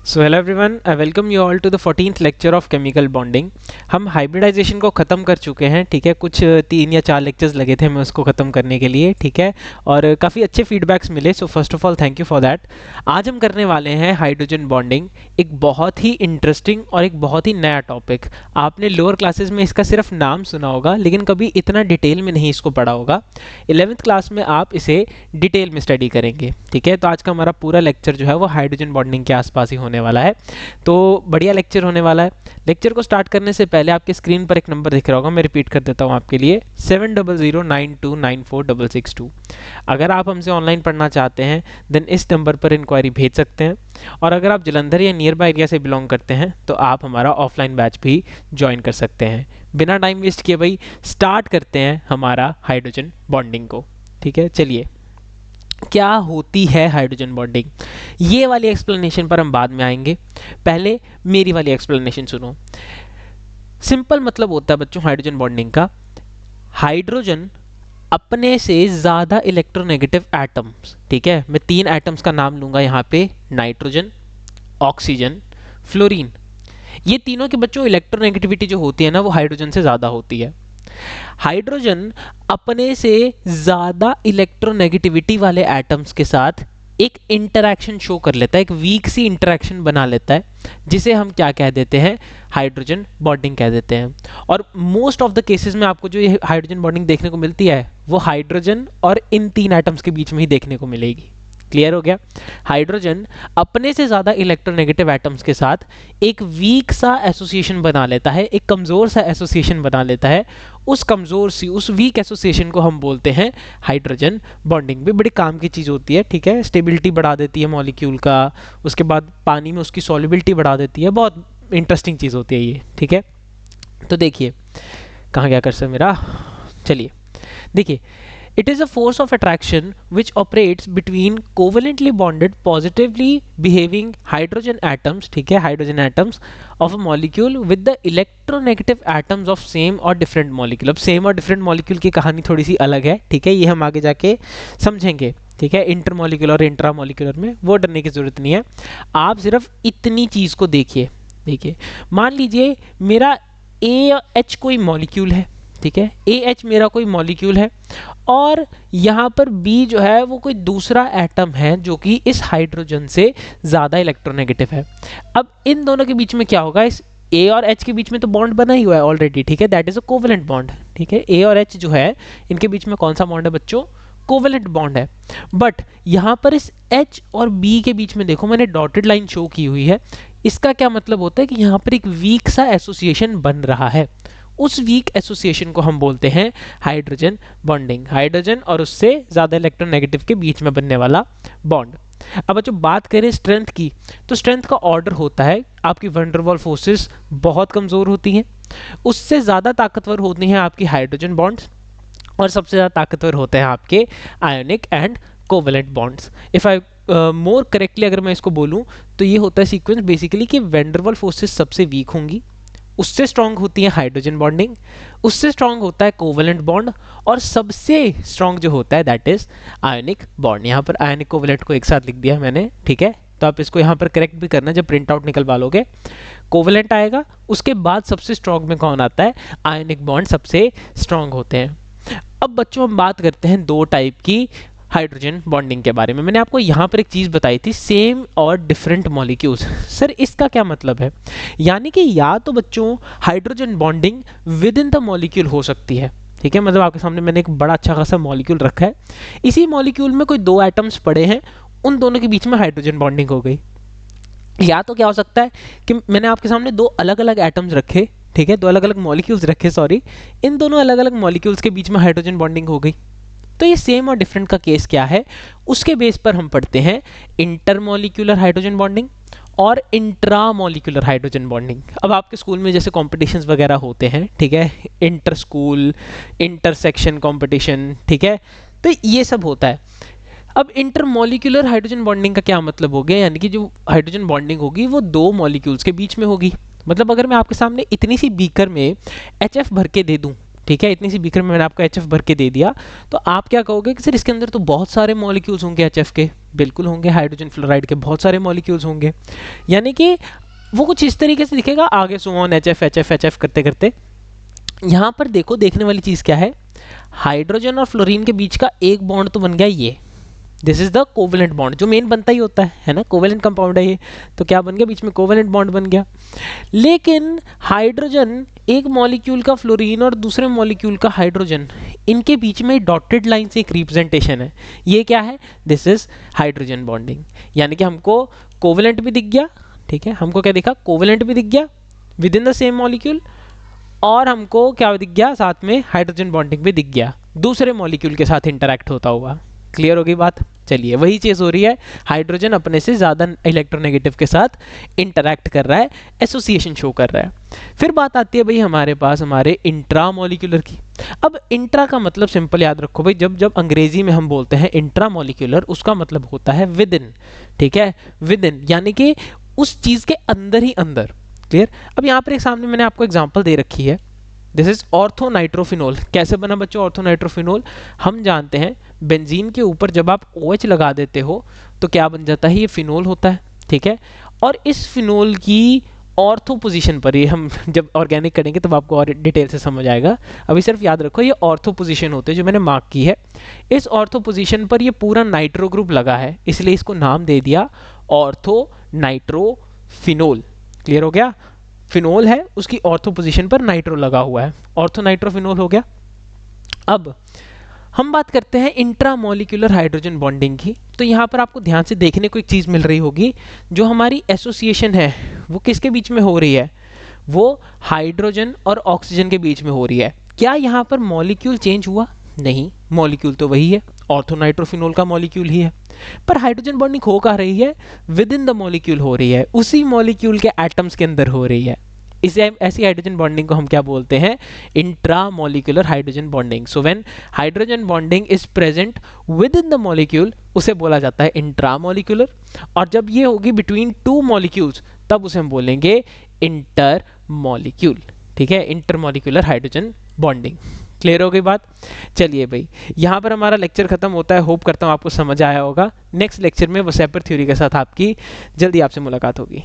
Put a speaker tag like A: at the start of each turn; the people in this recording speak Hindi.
A: So hello everyone, I welcome you all to the 14th lecture of chemical bonding. हम हाइब्रिडाइजेशन को ख़त्म कर चुके हैं, ठीक है। कुछ 3 या 4 लेक्चर्स लगे थे हमें उसको ख़त्म करने के लिए, ठीक है। और काफ़ी अच्छे फीडबैक्स मिले, so first of all thank you for that. आज हम करने वाले हैं हाइड्रोजन बॉन्डिंग, एक बहुत ही इंटरेस्टिंग और एक बहुत ही नया टॉपिक। आपने लोअर क्लासेस में इसका सिर्फ नाम सुना होगा, लेकिन कभी इतना डिटेल में नहीं इसको पढ़ा होगा। 11th क्लास में आप इसे डिटेल में स्टडी करेंगे, ठीक है। तो आज का हमारा पूरा लेक्चर जो है वो हाइड्रोजन बॉन्डिंग के आसपास ही होने वाला है। तो बढ़िया लेक्चर होने वाला है। लेक्चर को स्टार्ट करने से पहले आपके स्क्रीन पर एक नंबर दिख रहा होगा, मैं रिपीट कर देता हूँ आपके लिए, 7009294662। अगर आप हमसे ऑनलाइन पढ़ना चाहते हैं देन इस नंबर पर इंक्वायरी भेज सकते हैं। और अगर आप जलंधर या नियर बाय एरिया से बिलोंग करते हैं तो आप हमारा ऑफलाइन बैच भी ज्वाइन कर सकते हैं। बिना टाइम वेस्ट किए भाई स्टार्ट करते हैं हमारा हाइड्रोजन बॉन्डिंग को, ठीक है। चलिए, क्या होती है हाइड्रोजन बॉन्डिंग, ये वाली एक्सप्लेनेशन पर हम बाद में आएंगे। पहले मेरी वाली एक्सप्लेनेशन सुनो। सिंपल मतलब होता है बच्चों हाइड्रोजन बॉन्डिंग का, हाइड्रोजन अपने से ज़्यादा इलेक्ट्रोनेगेटिव एटम्स, ठीक है। मैं 3 एटम्स का नाम लूँगा यहाँ पे, नाइट्रोजन, ऑक्सीजन, फ्लोरीन। ये तीनों के बच्चों इलेक्ट्रोनेगेटिविटी जो होती है ना वो हाइड्रोजन से ज़्यादा होती है। हाइड्रोजन अपने से ज़्यादा इलेक्ट्रोनेगेटिविटी वाले एटम्स के साथ एक इंटरैक्शन शो कर लेता है, एक वीक सी इंटरैक्शन बना लेता है, जिसे हम क्या कह देते हैं, हाइड्रोजन बॉन्डिंग कह देते हैं। और मोस्ट ऑफ द केसेस में आपको जो ये हाइड्रोजन बॉन्डिंग देखने को मिलती है वो हाइड्रोजन और इन 3 एटम्स के बीच में ही देखने को मिलेगी। क्लियर हो गया। हाइड्रोजन अपने से ज़्यादा इलेक्ट्रोनेगेटिव एटम्स के साथ एक वीक सा एसोसिएशन बना लेता है, एक कमज़ोर सा एसोसिएशन बना लेता है। उस कमज़ोर सी, उस वीक एसोसिएशन को हम बोलते हैं हाइड्रोजन बॉन्डिंग। भी बड़ी काम की चीज़ होती है, ठीक है। स्टेबिलिटी बढ़ा देती है मॉलिक्यूल का, उसके बाद पानी में उसकी सॉल्युबिलिटी बढ़ा देती है। बहुत इंटरेस्टिंग चीज़ होती है ये, ठीक है। तो देखिए कहाँ गया कर्सर मेरा, चलिए देखिए। It is a force of attraction which operates between covalently bonded positively behaving hydrogen atoms, ठीक है, hydrogen atoms of a molecule with the electronegative atoms of same or different molecule। अब same और different molecule की कहानी थोड़ी सी अलग है, ठीक है, ये हम आगे जाके समझेंगे, ठीक है। इंटरमोलिकुलर और इंट्रामोलिकुलर में वो डरने की जरूरत नहीं है। आप सिर्फ इतनी चीज़ को देखिए। देखिए, मान लीजिए मेरा AH कोई मॉलिक्यूल है, ठीक है, AH मेरा कोई मॉलिक्यूल है, और यहाँ पर B जो है वो कोई दूसरा एटम है जो कि इस हाइड्रोजन से ज़्यादा इलेक्ट्रोनेगेटिव है। अब इन दोनों के बीच में क्या होगा, इस A और H के बीच में तो बॉन्ड बना ही हुआ है ऑलरेडी, ठीक है, that is a covalent bond, ठीक है। A और H जो है इनके बीच में कौन सा बॉन्ड है बच्चों, कोवेलेंट बॉन्ड है। बट यहाँ पर इस H और B के बीच में देखो मैंने डॉटेड लाइन शो की हुई है। इसका क्या मतलब होता है कि यहाँ पर एक वीक सा एसोसिएशन बन रहा है। उस वीक एसोसिएशन को हम बोलते हैं हाइड्रोजन बॉन्डिंग। हाइड्रोजन और उससे ज़्यादा इलेक्ट्रोनेगेटिव के बीच में बनने वाला बॉन्ड। अब बच्चों बात करें स्ट्रेंथ की, तो स्ट्रेंथ का ऑर्डर होता है, आपकी वैन डर वाल फोर्सेस बहुत कमज़ोर होती हैं, उससे ज़्यादा ताकतवर होती हैं आपकी हाइड्रोजन बॉन्ड्स, और सबसे ज़्यादा ताकतवर होते हैं आपके ionic and covalent bonds. If I more correctly अगर मैं इसको बोलूँ तो ये होता है सीक्वेंस बेसिकली कि वैन डर वाल फोर्सेस सबसे वीक होंगी, उससे स्ट्रांग होती है हाइड्रोजन बॉन्डिंग, उससे स्ट्रांग होता है कोवेलेंट बॉन्ड, और सबसे स्ट्रांग जो होता है दैट इज आयोनिक बॉन्ड। यहाँ पर आयोनिक कोवेलेंट को एक साथ लिख दिया मैंने, ठीक है। तो आप इसको यहाँ पर करेक्ट भी करना, जब प्रिंट आउट निकलवा लोगे कोवेलेंट आएगा, उसके बाद सबसे स्ट्रांग में कौन आता है, आयोनिक बॉन्ड सबसे स्ट्रांग होते हैं। अब बच्चों हम बात करते हैं 2 टाइप की हाइड्रोजन बॉन्डिंग के बारे में। मैंने आपको यहाँ पर एक चीज़ बताई थी, सेम और डिफरेंट मॉलिक्यूल्स। सर इसका क्या मतलब है, यानी कि या तो बच्चों hydrogen bonding with in the molecule हो सकती है, ठीक है। मतलब आपके सामने मैंने एक बड़ा अच्छा खासा मॉलिक्यूल रखा है, इसी मॉलिक्यूल में कोई 2 एटम्स पड़े हैं, उन दोनों के बीच में हाइड्रोजन बॉन्डिंग हो गई। या तो क्या हो सकता है कि मैंने आपके सामने 2 अलग अलग एटम्स रखे, ठीक है, 2 अलग अलग मॉलिक्यूल्स रखे, सॉरी, इन दोनों अलग अलग मॉलिक्यूल्स के बीच में हाइड्रोजन बॉन्डिंग हो गई। तो ये सेम और डिफरेंट का केस क्या है, उसके बेस पर हम पढ़ते हैं इंटरमॉलिक्यूलर हाइड्रोजन बॉन्डिंग और इंट्रामॉलिक्यूलर हाइड्रोजन बॉन्डिंग। अब आपके स्कूल में जैसे कॉम्पिटिशन्स वगैरह होते हैं, ठीक है, इंटर स्कूल, इंटरसेक्शन कॉम्पिटिशन, ठीक है, तो ये सब होता है। अब इंटरमॉलिक्यूलर हाइड्रोजन बॉन्डिंग का क्या मतलब हो गया, यानी कि जो हाइड्रोजन बॉन्डिंग होगी वो 2 मॉलिक्यूल्स के बीच में होगी। मतलब अगर मैं आपके सामने इतनी सी बीकर में HF भर के दे दूं, ठीक है, इतनी सी बीकर में मैंने आपको HF भर के दे दिया, तो आप क्या कहोगे कि सर इसके अंदर तो बहुत सारे मॉलिक्यूल्स होंगे HF के। बिल्कुल होंगे, हाइड्रोजन फ्लोराइड के बहुत सारे मॉलिक्यूल्स होंगे। यानी कि वो कुछ इस तरीके से दिखेगा, आगे सुमोन HF HF HF करते करते। यहाँ पर देखो, देखने वाली चीज़ क्या है, हाइड्रोजन और फ्लोरीन के बीच का एक बॉन्ड तो बन गया ये, this is the covalent bond, जो मेन बनता ही होता है ना, कोवेलेंट कंपाउंड है ये, तो क्या बन गया, बीच में कोवेलेंट बॉन्ड बन गया। लेकिन हाइड्रोजन, एक मॉलिक्यूल का फ्लोरीन और दूसरे मॉलिक्यूल का हाइड्रोजन, इनके बीच में डॉटेड लाइन से एक रिप्रेजेंटेशन है, ये क्या है, दिस इज हाइड्रोजन बॉन्डिंग। यानी कि हमको कोवेलेंट भी दिख गया, ठीक है, हमको क्या दिखा, कोवेलेंट भी दिख गया with in the same molecule, और हमको क्या दिख गया, साथ में हाइड्रोजन बॉन्डिंग भी दिख गया दूसरे मॉलिक्यूल के साथ इंटरैक्ट होता हुआ। क्लियर होगी बात? चलिए, वही चीज़ हो रही है, हाइड्रोजन अपने से ज़्यादा इलेक्ट्रोनेगेटिव के साथ इंटरैक्ट कर रहा है, एसोसिएशन शो कर रहा है। फिर बात आती है भाई हमारे पास हमारे इंट्रा मॉलिक्यूलर की। अब इंट्रा का मतलब सिंपल याद रखो भाई, जब अंग्रेजी में हम बोलते हैं इंट्रा मॉलिक्यूलर, उसका मतलब होता है विद इन, ठीक है, विद इन, यानी कि उस चीज़ के अंदर ही अंदर। क्लियर? अब यहाँ पर एक सामने मैंने आपको एग्जाम्पल दे रखी है, दिस इज ऑर्थोनाइट्रोफिनोल। कैसे बना बच्चों ऑर्थोनाइट्रोफिनोल? हम जानते हैं बेंजीन के ऊपर जब आप OH लगा देते हो तो क्या बन जाता है, ये फिनोल होता है, ठीक है। और इस फिनोल की ऑर्थो पोजीशन पर, ये हम जब ऑर्गेनिक करेंगे तब आपको और डिटेल से समझ आएगा, अभी सिर्फ याद रखो ये ऑर्थो पोजीशन होते हैं जो मैंने मार्क की है। इस ऑर्थो पोजीशन पर ये पूरा नाइट्रो ग्रुप लगा है, इसलिए इसको नाम दे दिया ऑर्थोनाइट्रोफिनोल। क्लियर हो गया? फिनोल है, उसकी ऑर्थो पोजीशन पर नाइट्रो लगा हुआ है, ऑर्थोनाइट्रोफिनोल हो गया। अब हम बात करते हैं इंट्रामोलिकुलर हाइड्रोजन बॉन्डिंग की। तो यहाँ पर आपको ध्यान से देखने को एक चीज़ मिल रही होगी, जो हमारी एसोसिएशन है वो किसके बीच में हो रही है, वो हाइड्रोजन और ऑक्सीजन के बीच में हो रही है। क्या यहाँ पर मॉलिक्यूल चेंज हुआ? नहीं, मॉलिक्यूल तो वही है, ऑर्थोनाइट्रोफिनोल का मॉलिक्यूल ही है, पर हाइड्रोजन बॉन्डिंग हो कहाँ रही है, विद इन द मॉलिक्यूल हो रही है, उसी मॉलिक्यूल के एटम्स के अंदर हो रही है। इसे ऐसी हाइड्रोजन बॉन्डिंग को हम क्या बोलते हैं, intramolecular hydrogen bonding. So when hydrogen bonding is present with in the molecule, उसे बोला जाता है इंट्रामोलिकुलर। और जब ये होगी बिटवीन टू मॉलिक्यूल्स, तब उसे हम बोलेंगे इंटरमॉलिक्यूल, ठीक है, इंटरमॉलिकुलर हाइड्रोजन बॉन्डिंग। क्लियर हो गई बात? चलिए भाई, यहाँ पर हमारा लेक्चर खत्म होता है। होप करता हूँ आपको समझ आया होगा। नेक्स्ट लेक्चर में वो सेपर थ्योरी के साथ आपकी जल्दी आपसे मुलाकात होगी।